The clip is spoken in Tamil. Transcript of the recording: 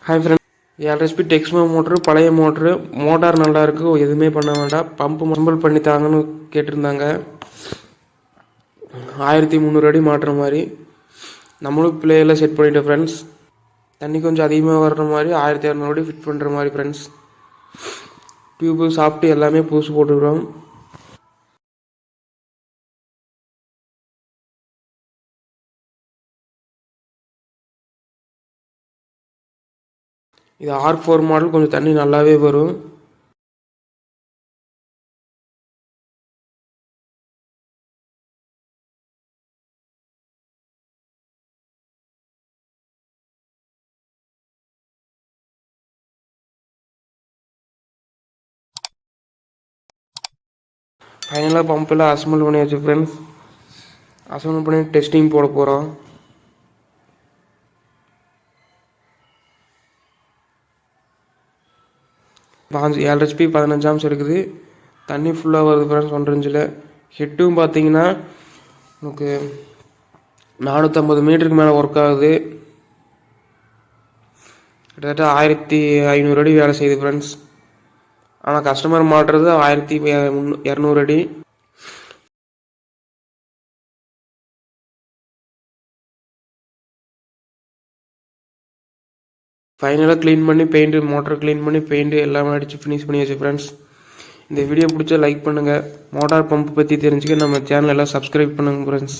ஹாய் ஃப்ரெண்ட், 7 டெக்ஸ்மோ மோட்ரு, பழைய மோட்ரு, மோட்டார் நல்லா இருக்குது, எதுவுமே பண்ண வேண்டாம். பம்பு மம்பல் பண்ணி தாங்கன்னு கேட்டிருந்தாங்க. 1300 அடி மாட்டுற மாதிரி நம்மளும் பிளேயெல்லாம் செட் பண்ணிட்டோம் ஃப்ரெண்ட்ஸ். தண்ணி கொஞ்சம் அதிகமாக வர்ற மாதிரி 1200 அடி ஃபிட் பண்ணுற மாதிரி ஃப்ரெண்ட்ஸ். டியூப்பு சாப்பிட்டு எல்லாமே புதுசு போட்டுக்கிறோம். இது R4 மாடல், கொஞ்சம் தண்ணி நல்லாவே வரும். ஃபைனலாக பம்பில் அசம்பிள் பண்ணியாச்சு ஃப்ரெண்ட்ஸ். அசம்பிள் பண்ணி டெஸ்டிங் போட போகிறோம். பாஞ்சு 7 HP 15 ஆம்ஸ் இருக்குது. தண்ணி ஃபுல்லாக வருது ஃப்ரெண்ட்ஸ் 1.5 இன்ச்சில். ஹெட்டும் பார்த்தீங்கன்னா நமக்கு 450 மீட்டருக்கு மேலே ஒர்க் ஆகுது. கிட்டத்தட்ட 1500 அடி வேலை செய்யுது ஃப்ரெண்ட்ஸ். ஆனால் கஸ்டமர் மாட்டுறது 1200 அடி. ஃபைனலாக க்ளீன் பண்ணி பெயிண்ட்டு, மோட்டர் க்ளீன் பண்ணி பெயிண்ட்டு எல்லாமே அடித்து ஃபினிஷ் பண்ணியாச்சு ஃப்ரெண்ட்ஸ். இந்த வீடியோ பிடிச்சா லைக் பண்ணுங்கள். மோட்டார் பம்ப் பற்றி தெரிஞ்சுக்க நம்ம சேனல் எல்லாம் சப்ஸ்கிரைப் பண்ணுங்கள் ஃப்ரெண்ட்ஸ்.